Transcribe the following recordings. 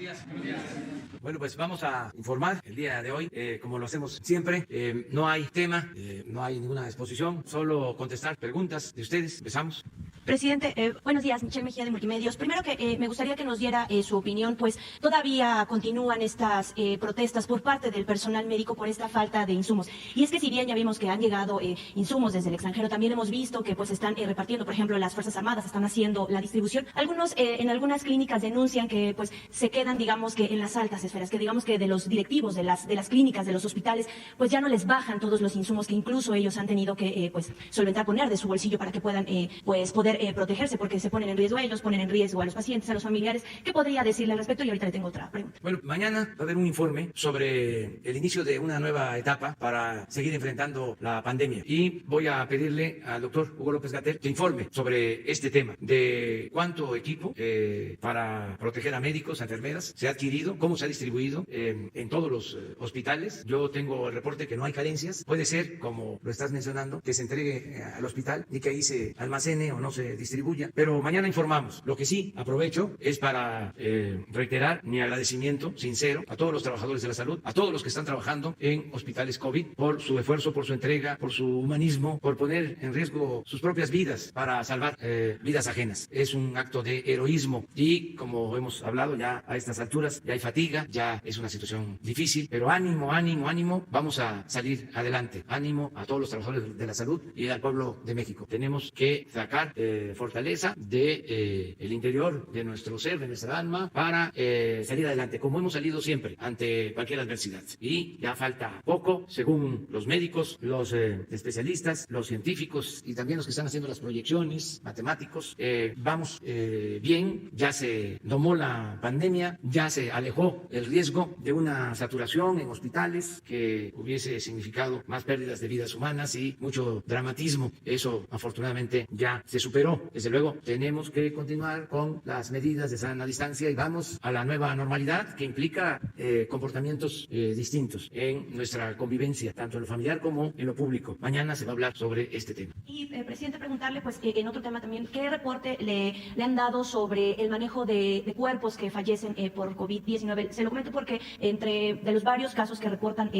días. Bueno, pues vamos a informar el día de hoy, como lo hacemos siempre. No hay tema, no hay ninguna exposición, solo contestar preguntas de ustedes. Empezamos. Presidente, buenos días, Michelle Mejía de Multimedios. Primero que me gustaría que nos diera su opinión, pues todavía continúan estas protestas por parte del personal médico por esta falta de insumos. Y es que si bien ya vimos que han llegado insumos desde el extranjero, también hemos visto que pues están repartiendo, por ejemplo, las Fuerzas Armadas están haciendo la distribución. Algunos en algunas clínicas denuncian que pues se quedan, digamos que en las altas esferas, que digamos que de los directivos de las clínicas, de los hospitales, pues ya no les bajan todos los insumos que incluso ellos han tenido que pues solventar, poner de su bolsillo para que puedan pues poder protegerse, porque se ponen en riesgo a ellos, ponen en riesgo a los pacientes, a los familiares. ¿Qué podría decirle al respecto? Y ahorita le tengo otra pregunta. Bueno, mañana va a haber un informe sobre el inicio de una nueva etapa para seguir enfrentando la pandemia. Y voy a pedirle al doctor Hugo López-Gatell que informe sobre este tema, de cuánto equipo para proteger a médicos, a enfermeras se ha adquirido, cómo se ha distribuido en todos los hospitales. Yo tengo el reporte que no hay carencias. Puede ser, como lo estás mencionando, que se entregue al hospital y que ahí se almacene o no se distribuya, pero mañana informamos. Lo que sí aprovecho es para reiterar mi agradecimiento sincero a todos los trabajadores de la salud, a todos los que están trabajando en hospitales COVID, por su esfuerzo, por su entrega, por su humanismo, por poner en riesgo sus propias vidas para salvar vidas ajenas. Es un acto de heroísmo y, como hemos hablado ya a estas alturas, ya hay fatiga, ya es una situación difícil, pero ánimo, ánimo, ánimo, vamos a salir adelante. Ánimo a todos los trabajadores de la salud y al pueblo de México. Tenemos que sacar fortaleza de el interior de nuestro ser, de nuestra alma, para salir adelante, como hemos salido siempre ante cualquier adversidad. Y ya falta poco, según los médicos, los especialistas, los científicos y también los que están haciendo las proyecciones, matemáticos. Vamos bien, ya se domó la pandemia, ya se alejó el riesgo de una saturación en hospitales que hubiese significado más pérdidas de vidas humanas y mucho dramatismo. Eso afortunadamente ya se superó. Desde luego tenemos que continuar con las medidas de sana distancia y vamos a la nueva normalidad, que implica comportamientos distintos en nuestra convivencia, tanto en lo familiar como en lo público. Mañana se va a hablar sobre este tema. Y, presidente, preguntarle, pues, en otro tema también, ¿qué reporte le han dado sobre el manejo de cuerpos que fallecen por COVID-19? Se lo comento porque de los varios casos que reportan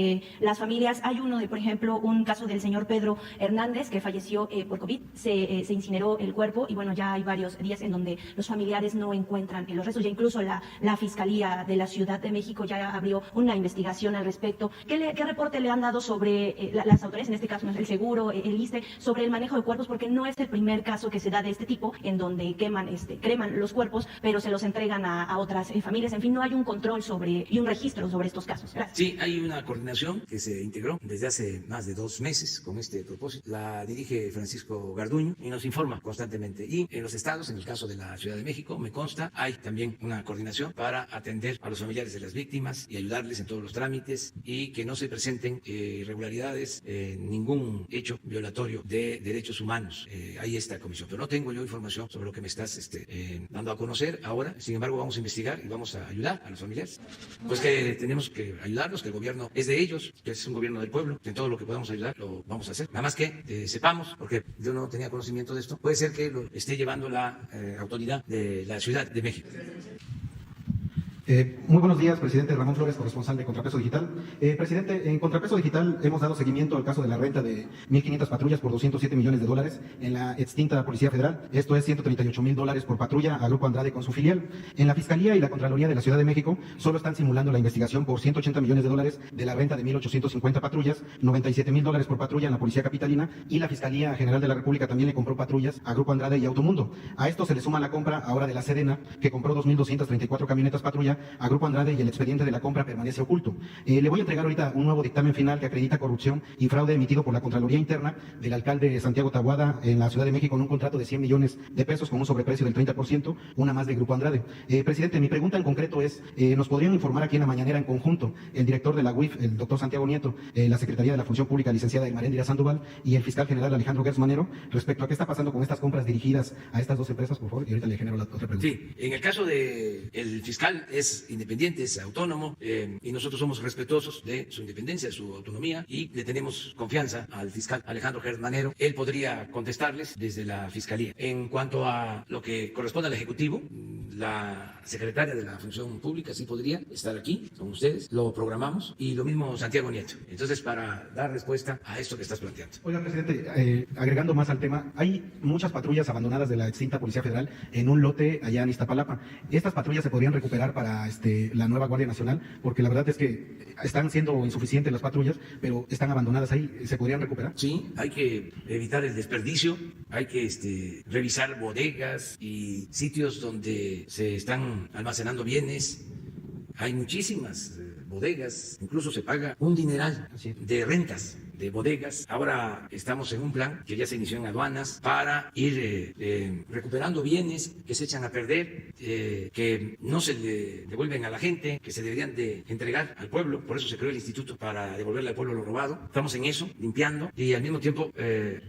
las familias, hay uno de, por ejemplo, un caso del señor Pedro Hernández, que falleció por COVID, se incineró el cuerpo y bueno, ya hay varios días en donde los familiares no encuentran los restos. Ya incluso la Fiscalía de la Ciudad de México ya abrió una investigación al respecto. ¿Qué reporte le han dado sobre las autoridades, en este caso el Seguro, el ISSSTE, sobre el manejo de cuerpos? Porque no es el primer caso que se da de este tipo, en donde creman los cuerpos, pero se los entregan a otras familias. En fin, no hay un control y un registro sobre estos casos. Gracias. Sí, hay una coordinación que se integró desde hace más de 2 meses con este propósito. La dirige Francisco Garduño y nos informa constantemente. Y en los estados, en el caso de la Ciudad de México, me consta, hay también una coordinación para atender a los familiares de las víctimas y ayudarles en todos los trámites y que no se presenten irregularidades, ningún hecho violatorio de derechos humanos. Hay esta comisión, pero no tengo yo información sobre lo que me estás dando a conocer ahora. Sin embargo, vamos a investigar y vamos a ayudar a los familiares. Pues que tenemos que ayudarlos, que el gobierno es de ellos, que es un gobierno del pueblo, que en todo lo que podamos ayudar lo vamos a hacer. Nada más que sepamos, porque yo no tenía conocimiento de esto, puede ser que lo esté llevando la autoridad de la Ciudad de México. Muy buenos días, presidente. Ramón Flores, corresponsal de Contrapeso Digital. Presidente, en Contrapeso Digital hemos dado seguimiento al caso de la renta de 1.500 patrullas por $207 millones en la extinta Policía Federal. Esto es $138,000 por patrulla a Grupo Andrade con su filial. En la Fiscalía y la Contraloría de la Ciudad de México solo están simulando la investigación por $180 millones de la renta de 1.850 patrullas, $97,000 por patrulla en la Policía Capitalina, y la Fiscalía General de la República también le compró patrullas a Grupo Andrade y Automundo. A esto se le suma la compra ahora de la Sedena, que compró 2.234 camionetas patrulla a Grupo Andrade, y el expediente de la compra permanece oculto. Le voy a entregar ahorita un nuevo dictamen final que acredita corrupción y fraude emitido por la Contraloría Interna del alcalde Santiago Taboada en la Ciudad de México, con un contrato de $100 millones con un sobreprecio del 30%, una más de Grupo Andrade. Presidente, mi pregunta en concreto es, ¿nos podrían informar aquí en la mañanera en conjunto el director de la UIF, el doctor Santiago Nieto, la Secretaría de la Función Pública, licenciada Maréndira Sandoval, y el fiscal general Alejandro Gertz Manero, respecto a qué está pasando con estas compras dirigidas a estas dos empresas, por favor? Y ahorita le genero la otra pregunta. Sí, en el caso del fiscal es independiente, es autónomo, y nosotros somos respetuosos de su independencia, de su autonomía, y le tenemos confianza al fiscal Alejandro Gertz Manero. Él podría contestarles desde la Fiscalía. En cuanto a lo que corresponde al Ejecutivo, la secretaria de la Función Pública sí podría estar aquí con ustedes, lo programamos, y lo mismo Santiago Nieto. Entonces, para dar respuesta a esto que estás planteando. Oiga, presidente, agregando más al tema, hay muchas patrullas abandonadas de la extinta Policía Federal en un lote allá en Iztapalapa. Estas patrullas se podrían recuperar para la nueva Guardia Nacional, porque la verdad es que están siendo insuficientes las patrullas, pero están abandonadas ahí. ¿Se podrían recuperar? Sí, hay que evitar el desperdicio, hay que revisar bodegas y sitios donde se están almacenando bienes. Hay muchísimas bodegas, incluso se paga un dineral de rentas de bodegas. Ahora estamos en un plan que ya se inició en aduanas para ir recuperando bienes que se echan a perder, que no se le devuelven a la gente, que se deberían de entregar al pueblo. Por eso se creó el instituto, para devolverle al pueblo lo robado. Estamos en eso, limpiando y al mismo tiempo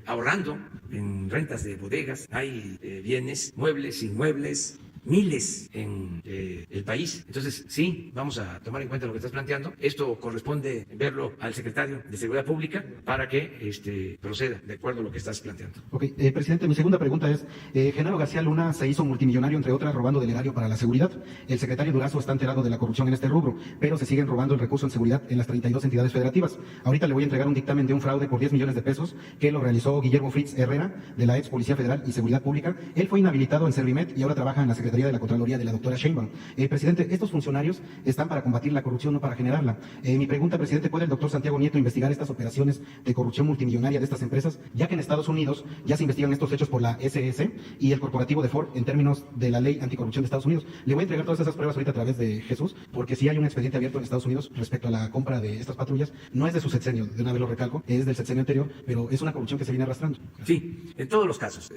ahorrando en rentas de bodegas. Hay bienes, muebles, inmuebles, miles en el país. Entonces, sí, vamos a tomar en cuenta lo que estás planteando. Esto corresponde verlo al secretario de Seguridad Pública para que proceda de acuerdo a lo que estás planteando. Ok, presidente, mi segunda pregunta es, Genaro García Luna se hizo multimillonario, entre otras, robando del erario para la seguridad. El secretario Durazo está enterado de la corrupción en este rubro, pero se siguen robando el recurso en seguridad en las 32 entidades federativas. Ahorita le voy a entregar un dictamen de un fraude por 10 millones de pesos que lo realizó Guillermo Fritz Herrera, de la ex Policía Federal y Seguridad Pública. Él fue inhabilitado en Servimet y ahora trabaja en la Secretaría de la Contraloría de la doctora Sheinbaum. Presidente, estos funcionarios están para combatir la corrupción, no para generarla. Mi pregunta, presidente, ¿puede el doctor Santiago Nieto investigar estas operaciones de corrupción multimillonaria de estas empresas, ya que en Estados Unidos ya se investigan estos hechos por la SS y el corporativo de Ford en términos de la ley anticorrupción de Estados Unidos? Le voy a entregar todas esas pruebas ahorita a través de Jesús, porque si hay un expediente abierto en Estados Unidos respecto a la compra de estas patrullas. No es de su sexenio, de una vez lo recalco, es del sexenio anterior, pero es una corrupción que se viene arrastrando. Sí, en todos los casos.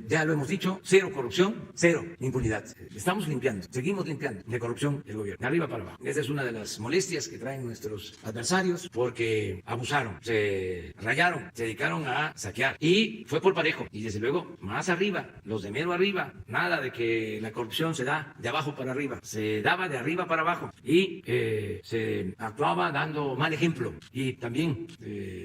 Ya lo hemos dicho, cero corrupción, cero impunidad. Estamos limpiando, seguimos limpiando de corrupción el gobierno, de arriba para abajo. Esa es una de las molestias que traen nuestros adversarios, porque abusaron, se rayaron, se dedicaron a saquear, y fue por parejo. Y desde luego, más arriba, los de mero arriba, nada de que la corrupción se da de abajo para arriba, se daba de arriba para abajo, y se actuaba dando mal ejemplo, y también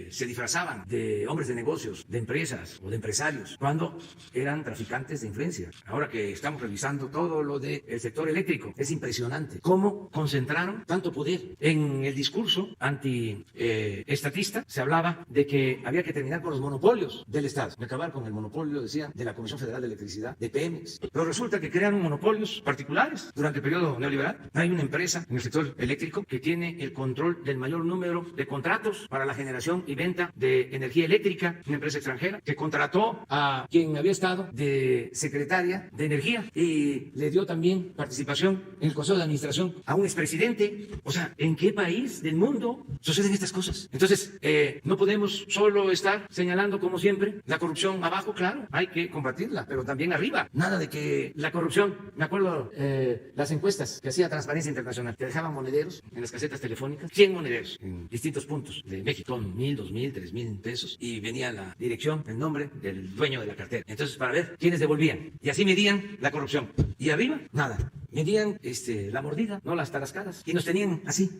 se disfrazaban de hombres de negocios, de empresas o de empresarios, cuando eran traficantes de influencia. Ahora que estamos revisando todo lo del sector eléctrico, es impresionante cómo concentraron tanto poder. En el discurso antiestatista se hablaba de que había que terminar con los monopolios del Estado, de acabar con el monopolio, decía, de la Comisión Federal de Electricidad, de Pemex. Pero resulta que crearon monopolios particulares durante el periodo neoliberal. Hay una empresa en el sector eléctrico que tiene el control del mayor número de contratos para la generación y venta de energía eléctrica, una empresa extranjera que contrató a quien había estado de secretaria de Energía y le dio también participación en el Consejo de Administración a un expresidente. O sea, ¿en qué país del mundo suceden estas cosas? Entonces, no podemos solo estar señalando, como siempre, la corrupción abajo. Claro, hay que combatirla, pero también arriba. Nada de que la corrupción, me acuerdo las encuestas que hacía Transparencia Internacional, que dejaban monederos en las casetas telefónicas, 100 monederos en distintos puntos de México, con 1,000, 2,000, 3,000 pesos, y venía la dirección, el nombre del dueño de la cartera. Entonces, para ver quiénes devolvían, y así medían la corrupción. Y arriba, nada. Medían la mordida, no las tarascadas, y nos tenían así,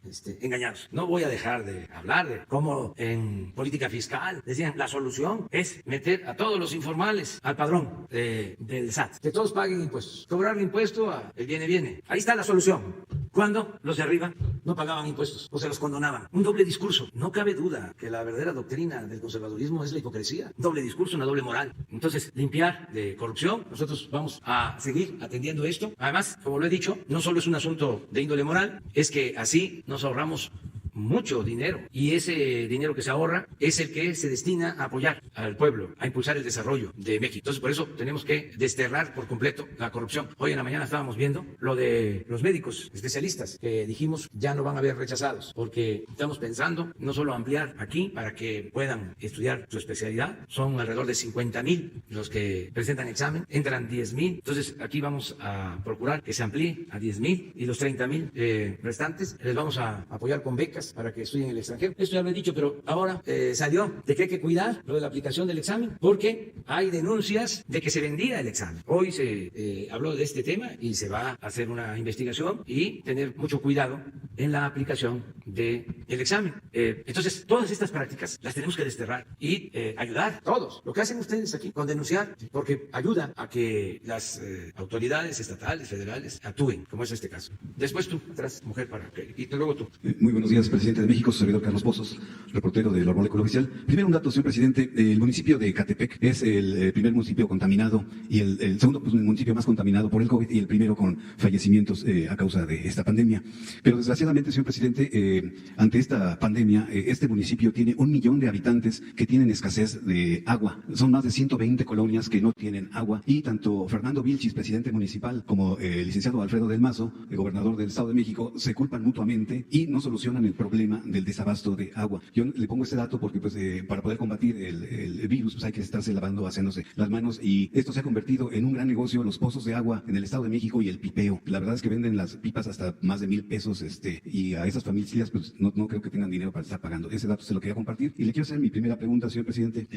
engañados. No voy a dejar de hablar de cómo en política fiscal decían, la solución es meter a todos los informales al padrón del SAT, que todos paguen impuestos, cobrarle impuesto a el viene. Ahí está la solución. Cuando los de arriba no pagaban impuestos o se los condonaban. Un doble discurso. No cabe duda que la verdadera doctrina del conservadurismo es la hipocresía. Doble discurso, una doble moral. Entonces, limpiar de corrupción. Nosotros vamos a seguir atendiendo esto. Además, como lo he dicho, no solo es un asunto de índole moral, es que así nos ahorramos mucho dinero, y ese dinero que se ahorra es el que se destina a apoyar al pueblo, a impulsar el desarrollo de México. Entonces, por eso tenemos que desterrar por completo la corrupción. Hoy en la mañana estábamos viendo lo de los médicos especialistas, que dijimos ya no van a haber rechazados, porque estamos pensando no solo ampliar aquí para que puedan estudiar su especialidad. Son alrededor de 50,000 los que presentan examen, entran 10,000. Entonces, aquí vamos a procurar que se amplíe a 10,000, y los 30,000 restantes les vamos a apoyar con becas becas para que estudien en el extranjero. Esto ya lo he dicho, pero ahora salió de que hay que cuidar lo de la aplicación del examen porque hay denuncias de que se vendía el examen. Hoy se habló de este tema y se va a hacer una investigación y tener mucho cuidado en la aplicación del examen. Entonces, todas estas prácticas las tenemos que desterrar y ayudar todos. Lo que hacen ustedes aquí con denunciar, porque ayuda a que las autoridades estatales, federales, actúen, como es este caso. Después tú, atrás, mujer, y luego tú. Muy buenos días, presidente de México, su servidor Carlos Pozos, reportero del Molécula Oficial. Primero un dato, señor presidente, el municipio de Ecatepec es el primer municipio contaminado y el segundo municipio más contaminado por el COVID y el primero con fallecimientos a causa de esta pandemia. Pero desgraciadamente, señor presidente, ante esta pandemia, este municipio tiene 1 millón de habitantes que tienen escasez de agua. Son más de 120 colonias que no tienen agua y tanto Fernando Vilchis, presidente municipal, como el licenciado Alfredo del Mazo, el gobernador del Estado de México, se culpan mutuamente y no solucionan el problema del desabasto de agua. Yo le pongo este dato porque pues, para poder combatir el virus pues, hay que estarse lavando, haciéndose las manos y esto se ha convertido en un gran negocio, los pozos de agua en el Estado de México y el pipeo. La verdad es que venden las pipas hasta más de 1,000 pesos y a esas familias pues no creo que tengan dinero para estar pagando. Ese dato se lo quería compartir y le quiero hacer mi primera pregunta, señor presidente.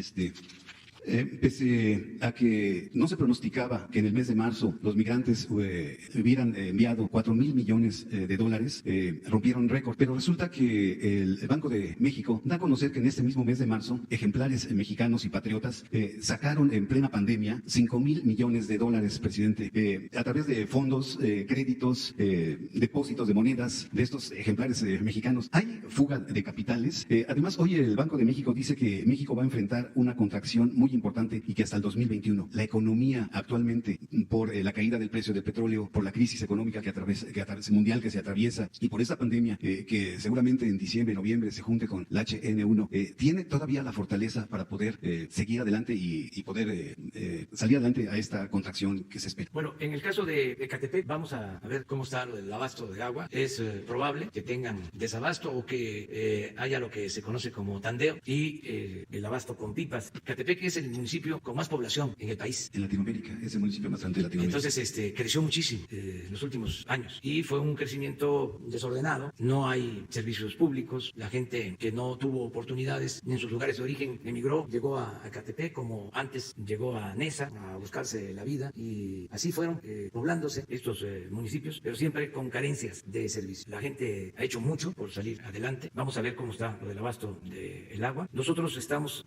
Pese a que no se pronosticaba que en el mes de marzo los migrantes hubieran enviado 4,000 millones de dólares, rompieron récord. Pero resulta que el Banco de México da a conocer que en este mismo mes de marzo, ejemplares mexicanos y patriotas sacaron en plena pandemia 5,000 millones de dólares, presidente, a través de fondos, créditos, depósitos de monedas de estos ejemplares mexicanos. Hay fuga de capitales. Además, hoy el Banco de México dice que México va a enfrentar una contracción muy importante y que hasta el 2021 la economía actualmente por la caída del precio del petróleo, por la crisis económica mundial que se atraviesa y por esta pandemia que seguramente en diciembre, noviembre se junte con la H1N1, tiene todavía la fortaleza para poder seguir adelante y poder salir adelante a esta contracción que se espera. Bueno, en el caso de Ecatepec vamos a ver cómo está lo del abasto de agua. Es probable que tengan desabasto o que haya lo que se conoce como tandeo y el abasto con pipas. Ecatepec es el municipio con más población en el país. En Latinoamérica, es el municipio más grande de Latinoamérica. Entonces, creció muchísimo en los últimos años y fue un crecimiento desordenado. No hay servicios públicos. La gente que no tuvo oportunidades en sus lugares de origen emigró, llegó a Ecatepec como antes llegó a Nesa a buscarse la vida y así fueron poblándose estos municipios, pero siempre con carencias de servicios. La gente ha hecho mucho por salir adelante. Vamos a ver cómo está lo del abasto del agua. Nosotros estamos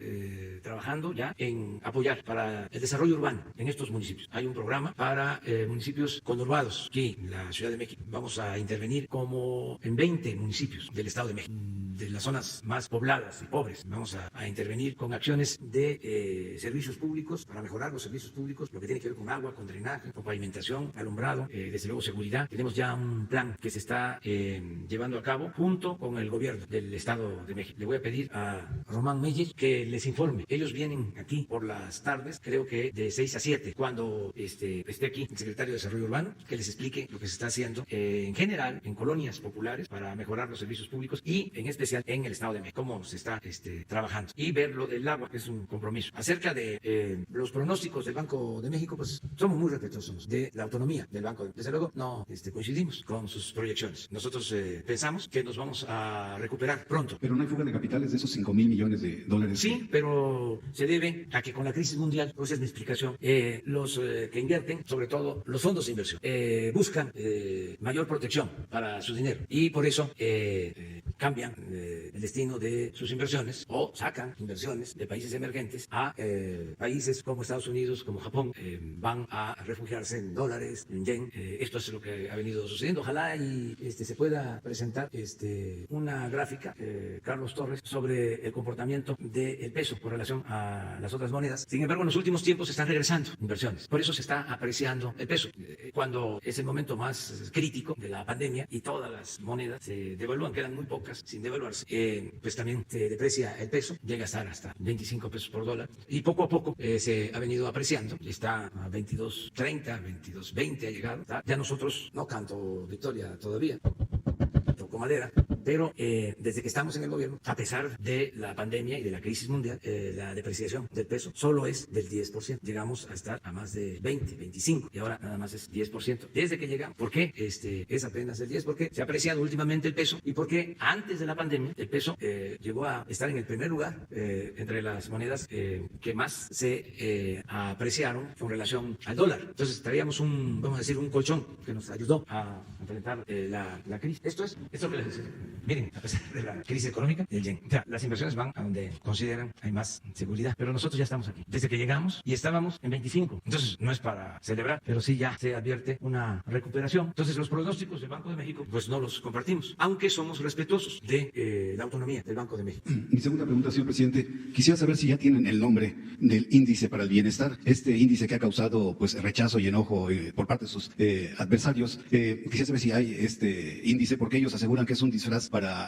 trabajando ya en apoyar para el desarrollo urbano en estos municipios. Hay un programa para municipios conurbados aquí en la Ciudad de México. Vamos a intervenir como en 20 municipios del Estado de México, de las zonas más pobladas y pobres. Vamos a intervenir con acciones de servicios públicos para mejorar los servicios públicos, lo que tiene que ver con agua, con drenaje, con pavimentación, alumbrado, desde luego seguridad. Tenemos ya un plan que se está llevando a cabo junto con el gobierno del Estado de México. Le voy a pedir a Román Meyer que les informe. Ellos vienen aquí por las tardes, creo que de 6 a 7, cuando esté aquí el secretario de Desarrollo Urbano, que les explique lo que se está haciendo en general en colonias populares para mejorar los servicios públicos y en especial en el Estado de México, cómo se está trabajando. Y ver lo del agua, que es un compromiso. Acerca de los pronósticos del Banco de México, pues somos muy respetuosos de la autonomía del Banco. Desde luego no coincidimos con sus proyecciones. Nosotros pensamos que nos vamos a recuperar pronto. Pero no hay fuga de capitales de esos 5,000 millones de dólares. Sí, pero se debe a que con la crisis mundial, esa es mi explicación, los que invierten, sobre todo los fondos de inversión, buscan mayor protección para su dinero y por eso cambian el destino de sus inversiones o sacan inversiones de países emergentes a países como Estados Unidos, como Japón, van a refugiarse en dólares, en yen. Esto es lo que ha venido sucediendo. Ojalá y se pueda presentar una gráfica, Carlos Torres, sobre el comportamiento del peso con relación a las otras monedas. Sin embargo, en los últimos tiempos se están regresando inversiones. Por eso se está apreciando el peso. Cuando es el momento más crítico de la pandemia y todas las monedas se devalúan, quedan muy pocas sin devaluarse, pues también se deprecia el peso, llega a estar hasta 25 pesos por dólar y poco a poco se ha venido apreciando. Está a 22.30, 22.20 ha llegado. Ya nosotros no canto victoria todavía, toco madera. pero desde que estamos en el gobierno, a pesar de la pandemia y de la crisis mundial, la depreciación del peso solo es del 10%. Llegamos a estar a más de 20, 25 y ahora nada más es 10%. Desde que llegamos, ¿por qué? Es apenas el 10%, porque se ha apreciado últimamente el peso y porque antes de la pandemia el peso llegó a estar en el primer lugar entre las monedas que más se apreciaron con relación al dólar. Entonces traíamos vamos a decir, un colchón que nos ayudó a enfrentar la crisis. Esto que les decía. Miren, a pesar de la crisis económica, el yen. O sea, las inversiones van a donde consideran hay más seguridad, pero nosotros ya estamos aquí. Desde que llegamos y estábamos en 25. Entonces, no es para celebrar, pero sí ya se advierte una recuperación. Entonces, los pronósticos del Banco de México, pues no los compartimos, aunque somos respetuosos de la autonomía del Banco de México. Mi segunda pregunta, señor presidente, quisiera saber si ya tienen el nombre del índice para el bienestar, este índice que ha causado pues rechazo y enojo por parte de sus adversarios. Quisiera saber si hay este índice, porque ellos aseguran que es un disfraz para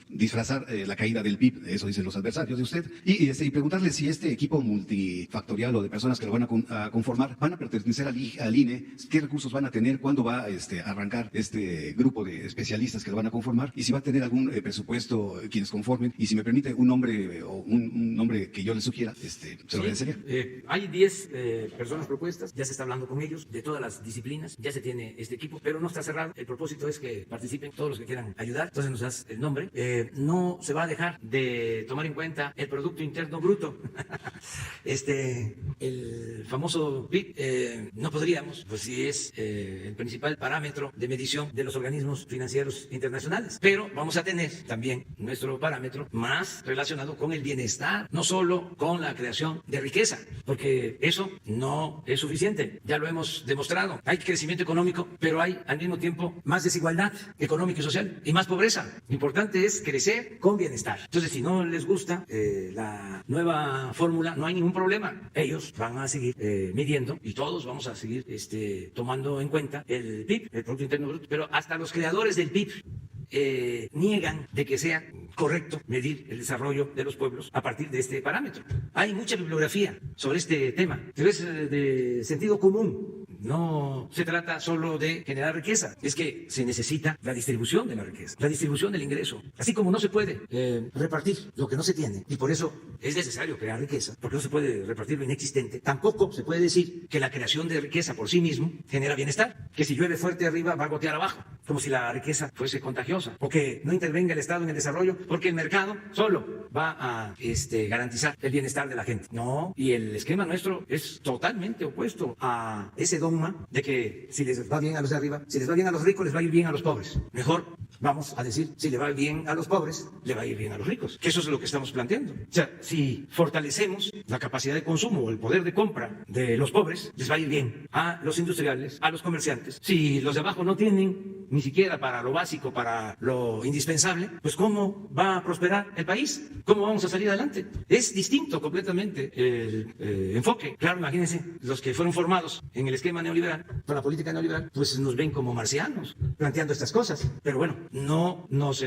disfrazar la caída del PIB, eso dicen los adversarios de usted, y preguntarle si este equipo multifactorial o de personas que lo van a conformar van a pertenecer al INE, qué recursos van a tener, cuándo va a arrancar este grupo de especialistas que lo van a conformar, y si va a tener algún presupuesto quienes conformen, y si me permite un nombre o un nombre que yo le sugiera, se lo agradecería. Hay 10 personas propuestas, ya se está hablando con ellos de todas las disciplinas, ya se tiene este equipo, pero no está cerrado. El propósito es que participen todos los que quieran ayudar. Entonces nos das el nombre. No se va a dejar de tomar en cuenta el Producto Interno Bruto. El famoso PIB, no podríamos, pues si es el principal parámetro de medición de los organismos financieros internacionales, pero vamos a tener también nuestro parámetro más relacionado con el bienestar, no solo con la creación de riqueza, porque eso no es suficiente, ya lo hemos demostrado. Hay crecimiento económico, pero hay al mismo tiempo más desigualdad económica y social y más pobreza. Lo importante es crecer con bienestar. Entonces, si no les gusta la nueva fórmula, no hay ningún problema. Ellos van a seguir midiendo y todos vamos a seguir tomando en cuenta el PIB, el Producto Interno Bruto, pero hasta los creadores del PIB niegan de que sea correcto medir el desarrollo de los pueblos a partir de este parámetro. Hay mucha bibliografía sobre este tema, pero es de sentido común. No se trata solo de generar riqueza, es que se necesita la distribución de la riqueza, la distribución del ingreso. Así como no se puede repartir lo que no se tiene, y por eso es necesario crear riqueza, porque no se puede repartir lo inexistente, tampoco se puede decir que la creación de riqueza por sí mismo genera bienestar, que si llueve fuerte arriba va a gotear abajo, como si la riqueza fuese contagiosa, o que no intervenga el Estado en el desarrollo, porque el mercado solo va a garantizar el bienestar de la gente. No, y el esquema nuestro es totalmente opuesto a ese dogma de que si les va bien a los de arriba, si les va bien a los ricos, les va a ir bien a los pobres. Mejor vamos a decir, si le va bien a los pobres, le va a ir bien a los ricos. Que eso es lo que estamos planteando. O sea, si fortalecemos la capacidad de consumo o el poder de compra de los pobres, les va a ir bien a los industriales, a los comerciantes. Si los de abajo no tienen ni siquiera para lo básico, para lo indispensable, pues ¿cómo va a prosperar el país? ¿Cómo vamos a salir adelante? Es distinto completamente el enfoque. Claro, imagínense, los que fueron formados en el esquema neoliberal, con la política neoliberal, pues nos ven como marcianos planteando estas cosas. Pero bueno, no nos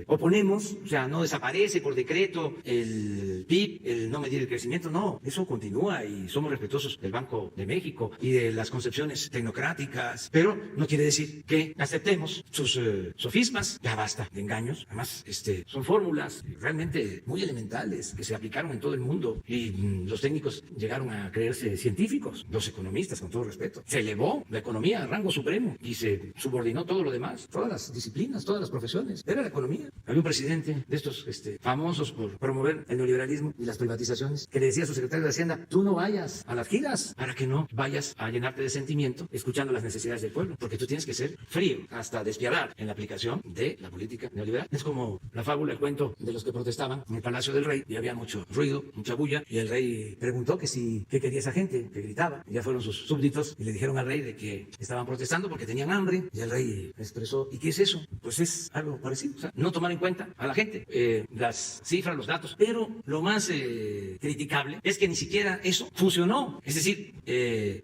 oponemos, o sea, no desaparece por decreto el PIB, el no medir el crecimiento, no, eso continúa y somos respetuosos del Banco de México y de las concepciones tecnocráticas, pero no quiere decir que aceptemos sus sofismas. Ya basta de engaños, además son fórmulas realmente muy elementales que se aplicaron en todo el mundo y los técnicos llegaron a creerse científicos, los economistas, con todo respeto. Se elevó la economía a rango supremo y se subordinó todo lo demás, todas las disciplinas, todas las profesiones. Era la economía. Había un presidente de estos famosos por promover el neoliberalismo y las privatizaciones que le decía a su secretario de Hacienda, tú no vayas a las giras para que no vayas a llenarte de sentimiento escuchando las necesidades del pueblo, porque tú tienes que ser frío, hasta despiadar en la aplicación de la política neoliberal. Es como la fábula, el cuento de los que protestaban en el Palacio del Rey y había mucho ruido, mucha bulla, y el rey preguntó que qué quería esa gente que gritaba. Y ya fueron sus súbditos y le dijeron al rey de que estaban protestando porque tenían hambre, y el rey expresó, ¿y qué es eso? Pues es algo parecido, o sea, no tomar en cuenta a la gente, las cifras, los datos, pero lo más criticable es que ni siquiera eso funcionó, es decir,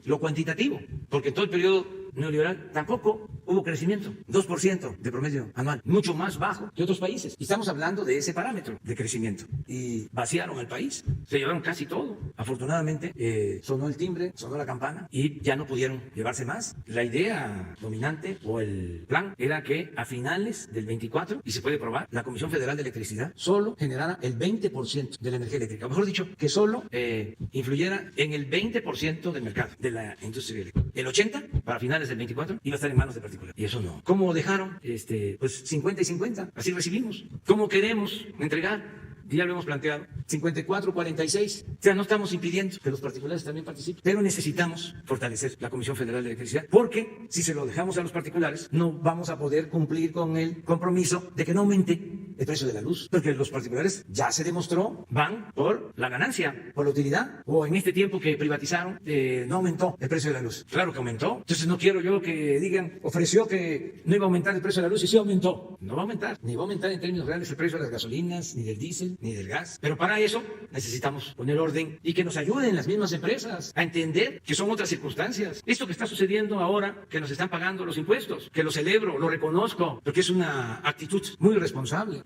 lo cuantitativo, porque en todo el periodo neoliberal tampoco hubo crecimiento, 2% de promedio anual, mucho más bajo que otros países. Y estamos hablando de ese parámetro de crecimiento. Y vaciaron el país, se llevaron casi todo. Afortunadamente, sonó el timbre, sonó la campana y ya no pudieron llevarse más. La idea dominante o el plan era que a finales del 24, y se puede probar, la Comisión Federal de Electricidad solo generara el 20% de la energía eléctrica. O mejor dicho, que solo influyera en el 20% del mercado de la industria eléctrica. El 80% para finales del 24 iba a estar en manos de particulares. Y eso no. ¿Cómo dejaron? Pues 50 y 50. Así recibimos. ¿Cómo queremos entregar? Ya lo hemos planteado, 54-46. O sea, no estamos impidiendo que los particulares también participen, pero necesitamos fortalecer la Comisión Federal de Electricidad, porque si se lo dejamos a los particulares, no vamos a poder cumplir con el compromiso de que no aumente el precio de la luz, porque los particulares ya se demostró, van por la ganancia, por la utilidad, o en este tiempo que privatizaron, no aumentó el precio de la luz. Claro que aumentó. Entonces no quiero yo que digan, ofreció que no iba a aumentar el precio de la luz y sí aumentó. No va a aumentar, ni va a aumentar en términos reales el precio de las gasolinas, ni del diésel, ni del gas. Pero para eso necesitamos poner orden y que nos ayuden las mismas empresas a entender que son otras circunstancias. Esto que está sucediendo ahora, que nos están pagando los impuestos, que lo celebro, lo reconozco, porque es una actitud muy responsable.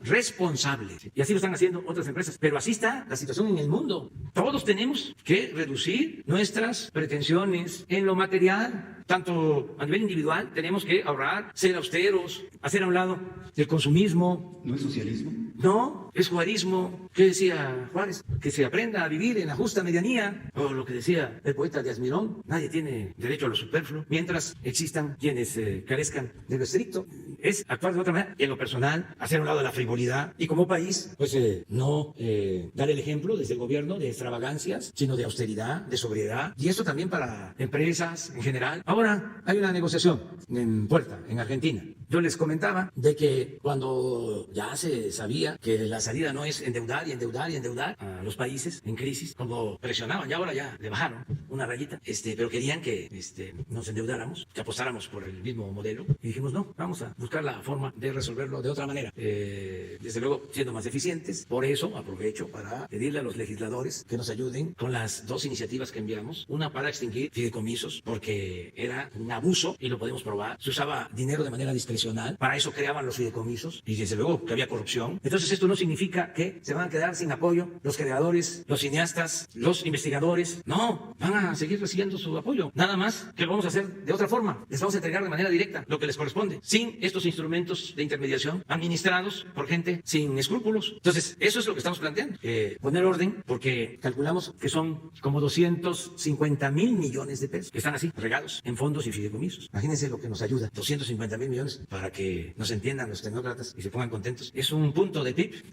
Y así lo están haciendo otras empresas. Pero así está la situación en el mundo. Todos tenemos que reducir nuestras pretensiones en lo material. Tanto a nivel individual tenemos que ahorrar, ser austeros, hacer a un lado el consumismo. ¿No es socialismo? No, es juarismo. ¿Qué decía Juárez? Que se aprenda a vivir en la justa medianía. O lo que decía el poeta Díaz Mirón, nadie tiene derecho a lo superfluo, mientras existan quienes carezcan de lo estricto. Es actuar de otra manera, en lo personal, hacer a un lado la frivolidad. Y como país, pues no dar el ejemplo desde el gobierno de extravagancias, sino de austeridad, de sobriedad. Y eso también para empresas en general. Ahora hay una negociación en puerta, en Argentina. Yo les comentaba de que cuando ya se sabía que la salida no es endeudar y endeudar y endeudar a los países en crisis, como presionaban, y ahora ya le bajaron una rayita, pero querían que nos endeudáramos, que apostáramos por el mismo modelo. Y dijimos, no, vamos a buscar la forma de resolverlo de otra manera. Desde luego, siendo más eficientes. Por eso aprovecho para pedirle a los legisladores que nos ayuden con las dos iniciativas que enviamos. Una para extinguir fideicomisos, porque era un abuso y lo podemos probar. Se usaba dinero de manera discrecional. Para eso creaban los fideicomisos y desde luego que había corrupción. Entonces esto no significa que se van a quedar sin apoyo los creadores, los cineastas, los investigadores. No, van a seguir recibiendo su apoyo. Nada más que lo vamos a hacer de otra forma. Les vamos a entregar de manera directa lo que les corresponde, sin estos instrumentos de intermediación administrados por gente sin escrúpulos. Entonces eso es lo que estamos planteando. Poner orden, porque calculamos que son como 250,000 millones de pesos que están así regados en fondos y fideicomisos. Imagínense lo que nos ayuda, 250,000 millones, para que nos entiendan los tecnócratas y se pongan contentos. Es un punto de PIB.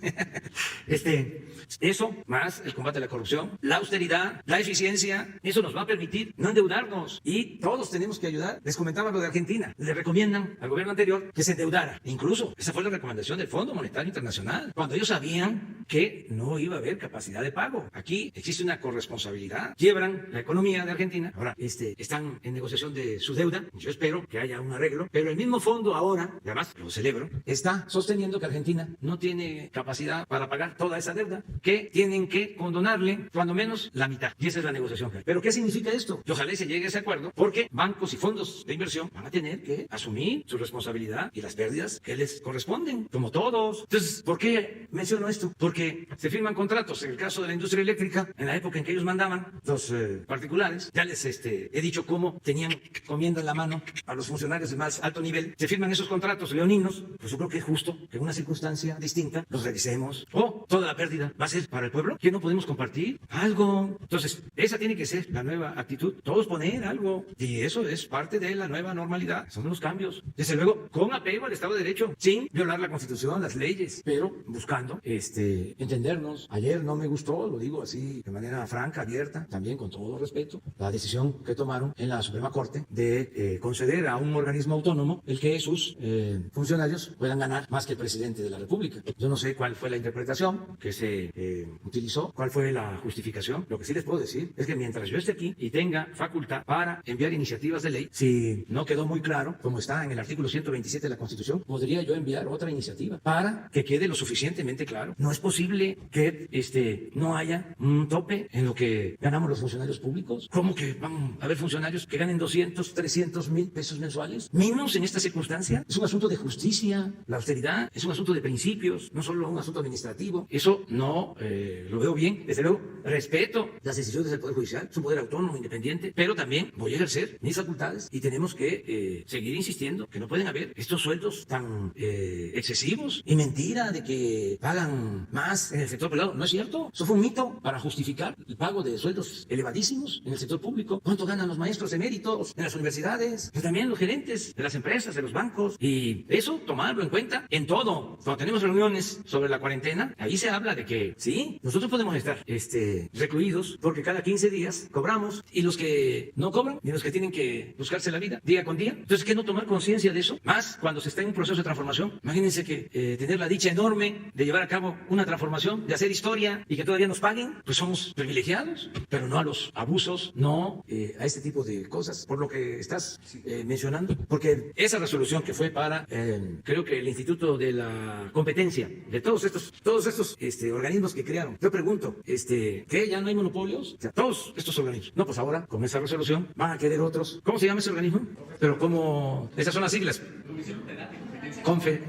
Eso, más el combate a la corrupción, la austeridad, la eficiencia, eso nos va a permitir no endeudarnos. Y todos tenemos que ayudar. Les comentaba lo de Argentina. Le recomiendan al gobierno anterior que se endeudara. Incluso, esa fue la recomendación del Fondo Monetario Internacional, cuando ellos sabían que no iba a haber capacidad de pago. Aquí existe una corresponsabilidad. Quiebran la economía de Argentina. Ahora, están en negociación de su deuda. Yo espero que haya un arreglo. Pero el mismo fondo ahora, y además lo celebro, está sosteniendo que Argentina no tiene capacidad para pagar toda esa deuda, que tienen que condonarle cuando menos la mitad. Y esa es la negociación. ¿Pero qué significa esto? Y ojalá se llegue a ese acuerdo, porque bancos y fondos de inversión van a tener que asumir su responsabilidad y las pérdidas que les corresponden, como todos. Entonces, ¿por qué menciono esto? Porque se firman contratos, en el caso de la industria eléctrica, en la época en que ellos mandaban, los particulares, ya les he dicho cómo tenían comiendo en la mano a los funcionarios de más alto nivel. Se firman esos contratos leoninos, pues yo creo que es justo que en una circunstancia distinta los revisemos. O toda la pérdida va a ser para el pueblo, que no podemos compartir algo. Entonces, esa tiene que ser la nueva actitud. Todos poner algo. Y eso es parte de la nueva normalidad. Son los cambios. Desde luego, con apego al Estado de Derecho, sin violar la Constitución, las leyes, pero buscando entendernos. Ayer no me gustó, lo digo así de manera franca, abierta, también con todo respeto, la decisión que tomaron en la Suprema Corte de conceder a un organismo autónomo el que sus funcionarios puedan ganar más que el presidente de la República. Yo no sé cuál fue la interpretación, versión que se utilizó, cuál fue la justificación. Lo que sí les puedo decir es que mientras yo esté aquí y tenga facultad para enviar iniciativas de ley, si no quedó muy claro, como está en el artículo 127 de la Constitución, podría yo enviar otra iniciativa para que quede lo suficientemente claro. No es posible que no haya un tope en lo que ganamos los funcionarios públicos. ¿Cómo que van a haber funcionarios que ganen 200, 300 mil pesos mensuales? Menos en esta circunstancia. Es un asunto de justicia. La austeridad es un asunto de principios, no solo un asunto administrativo. Eso no lo veo bien. Desde luego, respeto las decisiones del Poder Judicial. Es un poder autónomo, independiente, pero también voy a ejercer mis facultades y tenemos que seguir insistiendo que no pueden haber estos sueldos tan excesivos y mentira de que pagan más en el sector privado. No es cierto. Eso fue un mito para justificar el pago de sueldos elevadísimos en el sector público. ¿Cuánto ganan los maestros eméritos en las universidades? Pero también los gerentes de las empresas, de los bancos. Y eso, tomarlo en cuenta en todo. Cuando tenemos reuniones sobre la cuarentena, ahí se habla de que sí, nosotros podemos estar recluidos porque cada 15 días cobramos y los que no cobran y los que tienen que buscarse la vida día con día. Entonces, ¿qué no tomar conciencia de eso? Más cuando se está en un proceso de transformación. Imagínense que tener la dicha enorme de llevar a cabo una transformación, de hacer historia y que todavía nos paguen, pues somos privilegiados, pero no a los abusos, no a este tipo de cosas, por lo que estás mencionando, porque esa resolución que fue para, creo que el Instituto de la Competencia, de todos estos organismos que crearon, yo pregunto, ¿qué? ¿Ya no hay monopolios? O sea, todos estos organismos. No, pues ahora, con esa resolución, van a querer otros. ¿Cómo se llama ese organismo? Pero ¿cómo? Esas son las siglas.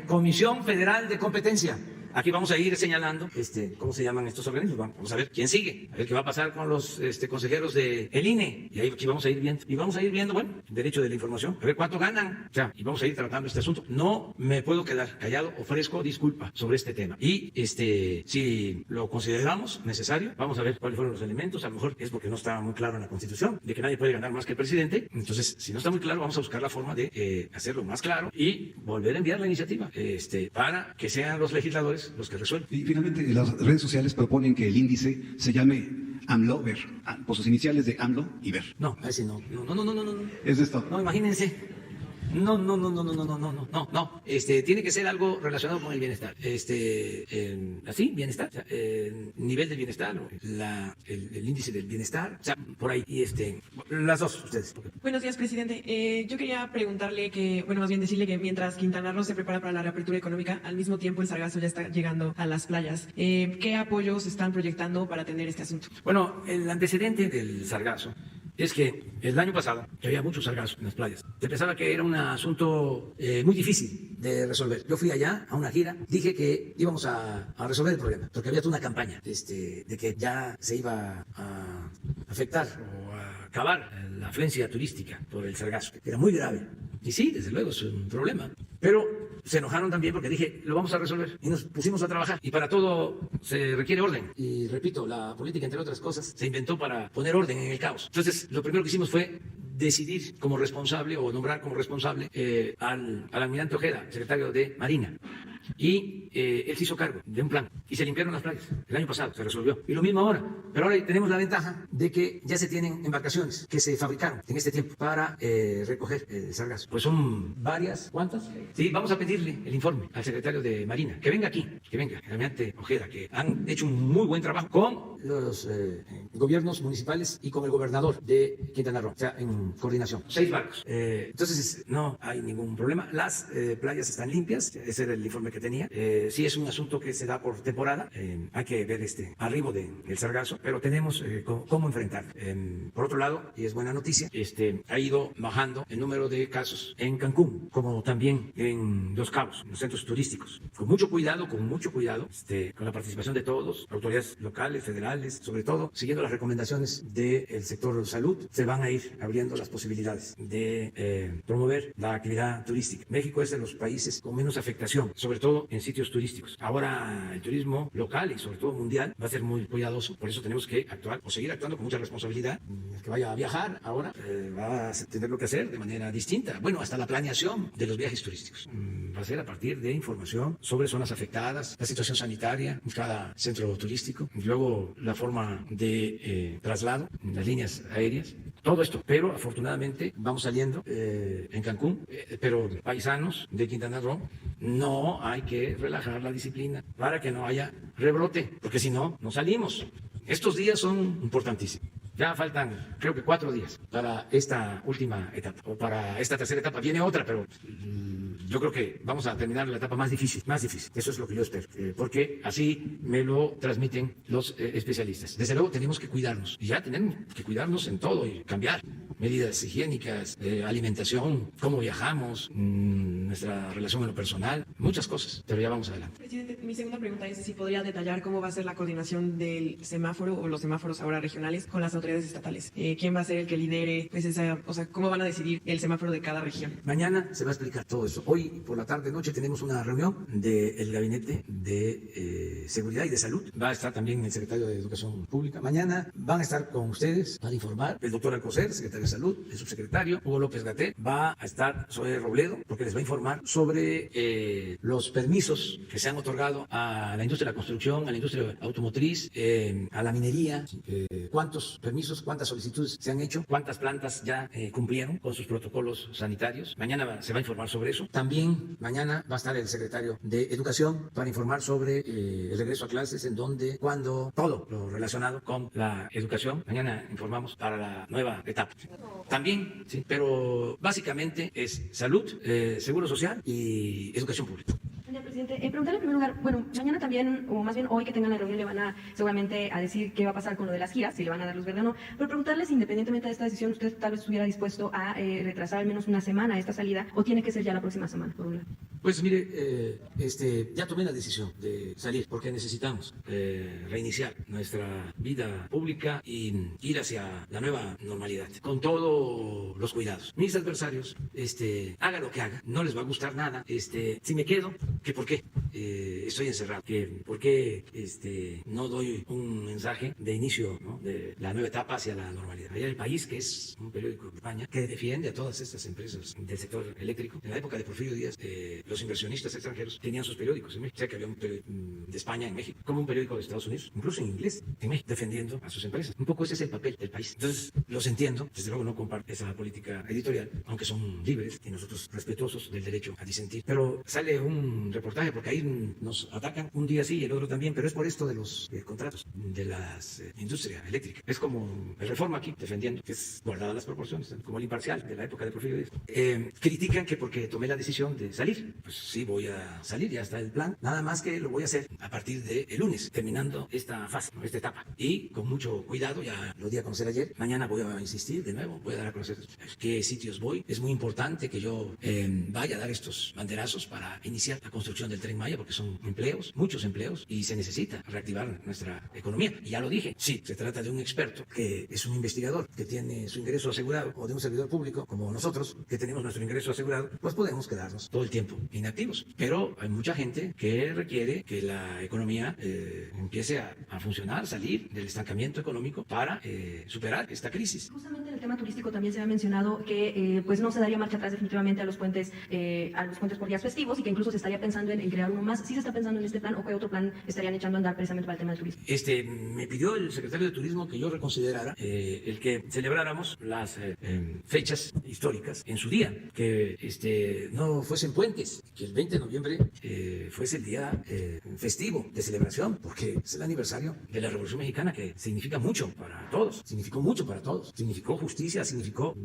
Comisión Federal de Competencia. Aquí vamos a ir señalando cómo se llaman estos organismos. Vamos a ver quién sigue, a ver qué va a pasar con los consejeros del INE. Y ahí aquí vamos a ir viendo. Y vamos a ir viendo, bueno, el derecho de la información, a ver cuánto ganan. O sea, y vamos a ir tratando este asunto. No me puedo quedar callado, ofrezco disculpa sobre este tema. Y si lo consideramos necesario, vamos a ver cuáles fueron los elementos. A lo mejor es porque no está muy claro en la Constitución, de que nadie puede ganar más que el presidente. Entonces, si no está muy claro, vamos a buscar la forma de hacerlo más claro y volver a enviar la iniciativa para que sean los legisladores los que resuelven. Y finalmente, las redes sociales proponen que el índice se llame AMLO-VER, por sus iniciales de AMLO y VER. No, a ese no. No. ¿Es esto? No, imagínense. No. Tiene que ser algo relacionado con el bienestar. Así, bienestar. O sea, nivel de bienestar, el índice del bienestar. O sea, por ahí. Y las dos, ustedes. Buenos días, presidente. Yo quería preguntarle más bien decirle que mientras Quintana Roo se prepara para la reapertura económica, al mismo tiempo el sargazo ya está llegando a las playas. ¿Qué apoyos están proyectando para atender este asunto? Bueno, el antecedente del sargazo es que el año pasado había mucho sargazo en las playas. Se pensaba que era un asunto muy difícil de resolver. Yo fui allá a una gira, dije que íbamos a resolver el problema, porque había toda una campaña de que ya se iba a afectar o a acabar la afluencia turística por el sargazo, que era muy grave. Y sí, desde luego, es un problema. Pero se enojaron también porque dije, lo vamos a resolver. Y nos pusimos a trabajar. Y para todo se requiere orden. Y repito, la política, entre otras cosas, se inventó para poner orden en el caos. Entonces, lo primero que hicimos fue decidir como responsable o nombrar como responsable al almirante Ojeda, secretario de Marina. Y él se hizo cargo de un plan y se limpiaron las playas. El año pasado se resolvió. Y lo mismo ahora. Pero ahora tenemos la ventaja de que ya se tienen embarcaciones que se fabricaron en este tiempo para recoger el sargazo. Pues son varias. ¿Cuántas? Sí, vamos a pedirle el informe al secretario de Marina. Que venga aquí, que venga, el almirante Ojeda, que han hecho un muy buen trabajo con los gobiernos municipales y con el gobernador de Quintana Roo. O sea, en coordinación. 6 barcos. Entonces, no hay ningún problema. Las playas están limpias. Ese era el informe que tenía. Sí es un asunto que se da por temporada. Hay que ver arribo del sargazo, pero tenemos cómo enfrentar. Por otro lado, y es buena noticia, ha ido bajando el número de casos en Cancún, como también en Los Cabos, en los centros turísticos. Con mucho cuidado, con la participación de todos, autoridades locales, federales, sobre todo, siguiendo las recomendaciones del sector salud, se van a ir abriendo las posibilidades de promover la actividad turística. México es de los países con menos afectación, sobre todo en sitios turísticos. Ahora el turismo local y sobre todo mundial va a ser muy cuidadoso, por eso tenemos que actuar o seguir actuando con mucha responsabilidad. El que vaya a viajar ahora va a tener lo que hacer de manera distinta. Bueno, hasta la planeación de los viajes turísticos va a ser a partir de información sobre zonas afectadas, la situación sanitaria en cada centro turístico, y luego la forma de traslado, las líneas aéreas. todo esto. Pero afortunadamente vamos saliendo en Cancún, pero paisanos de Quintana Roo, no hay que relajar la disciplina para que no haya rebrote, porque si no, no salimos. Estos días son importantísimos. Ya faltan, creo que 4 días para esta última etapa, o para esta tercera etapa. Viene otra, pero yo creo que vamos a terminar la etapa más difícil, más difícil. Eso es lo que yo espero, porque así me lo transmiten los especialistas. Desde luego tenemos que cuidarnos, y ya tenemos que cuidarnos en todo y cambiar medidas higiénicas, alimentación, cómo viajamos, nuestra relación en lo personal, muchas cosas, pero ya vamos adelante. Presidente, mi segunda pregunta es si podría detallar cómo va a ser la coordinación del semáforo o los semáforos ahora regionales con las autoridades estatales. ¿Quién va a ser el que lidere pues esa, o sea, cómo van a decidir el semáforo de cada región? Mañana se va a explicar todo eso. Hoy por la tarde noche tenemos una reunión del gabinete de seguridad y de salud. Va a estar también el secretario de Educación Pública. Mañana van a estar con ustedes para informar el doctor Alcocer, secretario de Salud, el subsecretario Hugo López-Gatell. Va a estar Zoe Robledo porque les va a informar sobre los permisos que se han otorgado a la industria de la construcción, a la industria automotriz, a la minería, cuántos permisos, cuántas solicitudes se han hecho, cuántas plantas ya cumplieron con sus protocolos sanitarios. Mañana se va a informar sobre eso. También mañana va a estar el secretario de Educación para informar sobre el regreso a clases, en dónde, cuándo, todo lo relacionado con la educación. Mañana informamos para la nueva etapa. También, sí, pero básicamente es salud, seguro social y educación pública. Señor presidente, preguntarle en primer lugar, bueno, mañana también, o más bien hoy que tengan la reunión, le van a seguramente a decir qué va a pasar con lo de las giras, si le van a dar luz verde o no, pero preguntarles, independientemente de esta decisión, ¿usted tal vez estuviera dispuesto a retrasar al menos una semana esta salida, o tiene que ser ya la próxima semana, por un lado? Pues mire, ya tomé la decisión de salir porque necesitamos reiniciar nuestra vida pública y ir hacia la nueva normalidad, con todos los cuidados. Mis adversarios, haga lo que haga, no les va a gustar nada. Si me quedo, que por qué estoy encerrado, que por qué no doy un mensaje de inicio, ¿no?, de la nueva etapa hacia la normalidad. Allá El País, que es un periódico de España, que defiende a todas estas empresas del sector eléctrico. En la época de Porfirio Díaz, los inversionistas extranjeros tenían sus periódicos en México. Sé que había un periódico de España en México, como un periódico de Estados Unidos, incluso en inglés, en México, defendiendo a sus empresas. Un poco ese es el papel del País. Entonces, los entiendo. Desde luego no comparto esa política editorial, aunque son libres y nosotros respetuosos del derecho a disentir. Pero sale un reportaje, porque ahí nos atacan un día sí y el otro también, pero es por esto de los contratos de las industria eléctrica. Es como el Reforma aquí, defendiendo que es guardada las proporciones, como el Imparcial de la época de Porfirio Díaz. Critican que porque tomé la decisión de salir. Pues sí, voy a salir, ya está el plan, nada más que lo voy a hacer a partir del lunes, terminando esta fase, esta etapa, y con mucho cuidado. Ya lo di a conocer ayer, mañana voy a insistir de nuevo, voy a dar a conocer qué sitios voy. Es muy importante que yo vaya a dar estos banderazos para iniciar la construcción del Tren Maya, porque son empleos, muchos empleos, y se necesita reactivar nuestra economía. Y ya lo dije, sí, se trata de un experto que es un investigador, que tiene su ingreso asegurado, o de un servidor público como nosotros, que tenemos nuestro ingreso asegurado, pues podemos quedarnos todo el tiempo inactivos. Pero hay mucha gente que requiere que la economía empiece a funcionar, salir del estancamiento económico para superar esta crisis. Justamente en el tema turístico también se ha mencionado que pues no se daría marcha atrás definitivamente a los puentes por días festivos, y que incluso se estaría pensando en crear uno más. ¿Sí se está pensando en este plan, o qué otro plan estarían echando a andar precisamente para el tema del turismo? Me pidió el secretario de Turismo que yo reconsiderara el que celebráramos las fechas históricas en su día, que no fuesen puentes, que el 20 de noviembre fuese el día festivo de celebración, porque es el aniversario de la Revolución Mexicana, que significa mucho para todos, significó justicia, significó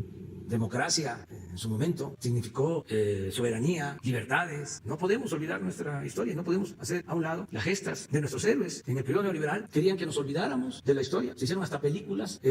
democracia en su momento, significó soberanía, libertades. No podemos olvidar nuestra historia, no podemos hacer a un lado las gestas de nuestros héroes. En el periodo neoliberal querían que nos olvidáramos de la historia, se hicieron hasta películas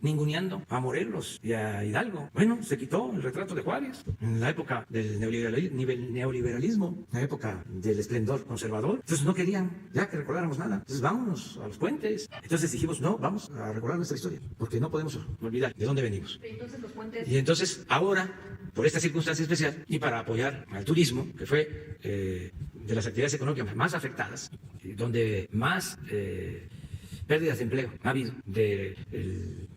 ninguneando a Morelos y a Hidalgo. Bueno, se quitó el retrato de Juárez en la época del neoliberalismo, la época del esplendor conservador. Entonces no querían ya que recordáramos nada. Entonces vámonos a los puentes. Entonces dijimos, no, vamos a recordar nuestra historia, porque no podemos olvidar de dónde venimos. Entonces los puentes... Y entonces ahora, por esta circunstancia especial y para apoyar al turismo, que fue de las actividades económicas más afectadas, donde más pérdidas de empleo ha habido del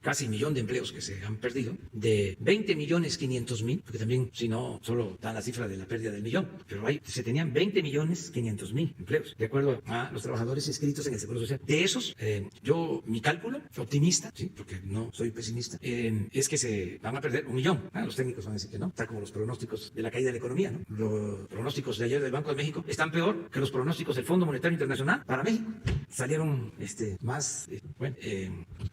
casi 1 millón de empleos que se han perdido, de 20.500.000, porque también, si no, solo dan la cifra de la pérdida del millón, pero se tenían 20.500.000 empleos, de acuerdo a los trabajadores inscritos en el Seguro Social. De esos, mi cálculo optimista, ¿sí? Porque no soy pesimista, es que se van a perder 1 millón. Los técnicos van a decir que no, está como los pronósticos de la caída de la economía, ¿no? Los pronósticos de ayer del Banco de México están peor que los pronósticos del Fondo Monetario Internacional para México. Salieron más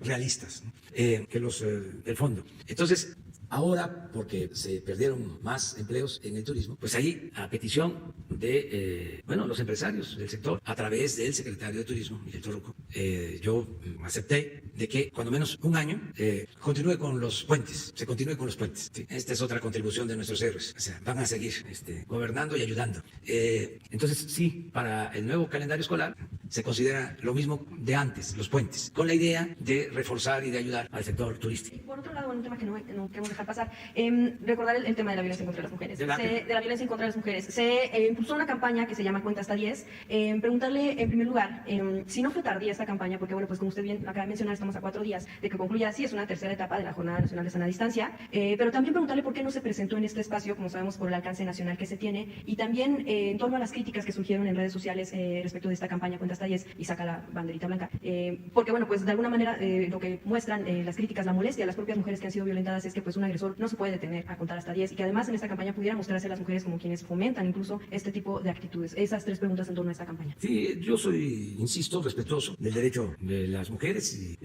realistas, ¿no? Que los del fondo. Entonces, ahora, porque se perdieron más empleos en el turismo, pues ahí, a petición de los empresarios del sector, a través del secretario de Turismo, Miguel Torruco, yo acepté de que cuando menos 1 año continúe con los puentes, se continúe con los puentes. ¿Sí? Esta es otra contribución de nuestros héroes. O sea, van a seguir gobernando y ayudando. Entonces, sí, para el nuevo calendario escolar se considera lo mismo de antes, los puentes, con la idea de reforzar y de ayudar al sector turístico. Por otro lado, un tema que no queremos dejar pasar, recordar el tema de la violencia contra las mujeres. De la violencia en contra de las mujeres. Se impulsó una campaña que se llama Cuenta hasta 10. Preguntarle, en primer lugar, si no fue tardía esta campaña, porque, bueno, pues como usted bien acaba de mencionar, estamos a 4 días de que concluya, sí, es una tercera etapa de la Jornada Nacional de Sana Distancia, pero también preguntarle por qué no se presentó en este espacio, como sabemos, por el alcance nacional que se tiene, y también en torno a las críticas que surgieron en redes sociales respecto de esta campaña Cuenta hasta 10 y saca la banderita blanca. Porque, bueno, pues de alguna manera lo que muestran las críticas, la molestia de las propias mujeres que han sido violentadas es que pues un agresor no se puede detener a contar hasta 10 y que además en esta campaña pudiera mostrarse a las mujeres como quienes fomentan incluso este tipo de actitudes. Esas 3 preguntas en torno a esta campaña. Sí, yo soy, insisto, respetuoso del derecho de las mujeres y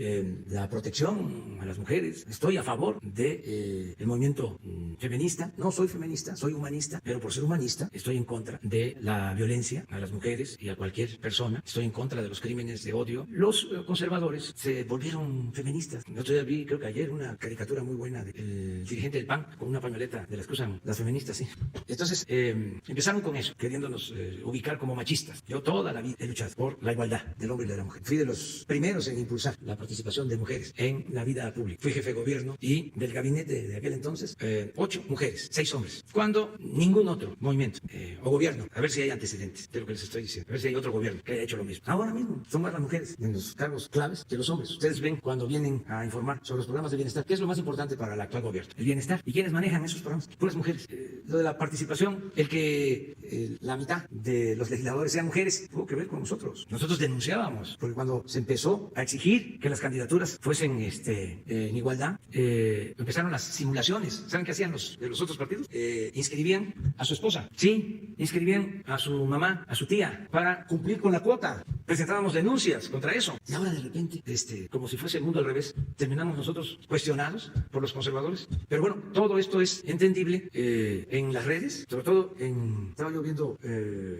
la protección a las mujeres. Estoy a favor de el movimiento feminista. No soy feminista, soy humanista, pero por ser humanista estoy en contra de la violencia a las mujeres y a cualquier persona. Estoy en contra de los crímenes de odio. Los conservadores se volvieron feministas. El otro día vi, creo que ayer, una caricatura muy buena del dirigente del PAN con una pañoleta de las que usan las feministas, sí. Entonces, empezaron con eso, queriéndonos ubicar como machistas. Yo toda la vida he luchado por la igualdad del hombre y de la mujer. Fui de los primeros en impulsar la participación de mujeres en la vida pública. Fui jefe de gobierno y del gabinete de aquel entonces, 8 mujeres, 6 hombres. Cuando ningún otro movimiento o gobierno, a ver si hay antecedentes de lo que les estoy diciendo, a ver si hay otro gobierno que haya hecho lo mismo. Ahora mismo son más las mujeres en los cargos claves que los hombres. Ustedes ven cuando vienen a informar sobre los programas de bienestar, ¿qué es lo más importante para el actual gobierno? El bienestar. ¿Y quiénes manejan esos programas? Puras mujeres. Lo de la participación, el que la mitad de los legisladores sean mujeres, tuvo que ver con nosotros. Nosotros denunciábamos, porque cuando se empezó a exigir que las candidaturas fuesen en igualdad, empezaron las simulaciones. ¿Saben qué hacían de los otros partidos? Inscribían a su esposa, sí, inscribían a su mamá, a su tía, para cumplir con la cuota. Presentábamos denuncias contra eso. Y ahora de repente, como si fuese el mundo al revés, terminamos nosotros cuestionados por los conservadores. Pero bueno, todo esto es entendible en las redes, sobre todo estaba yo viendo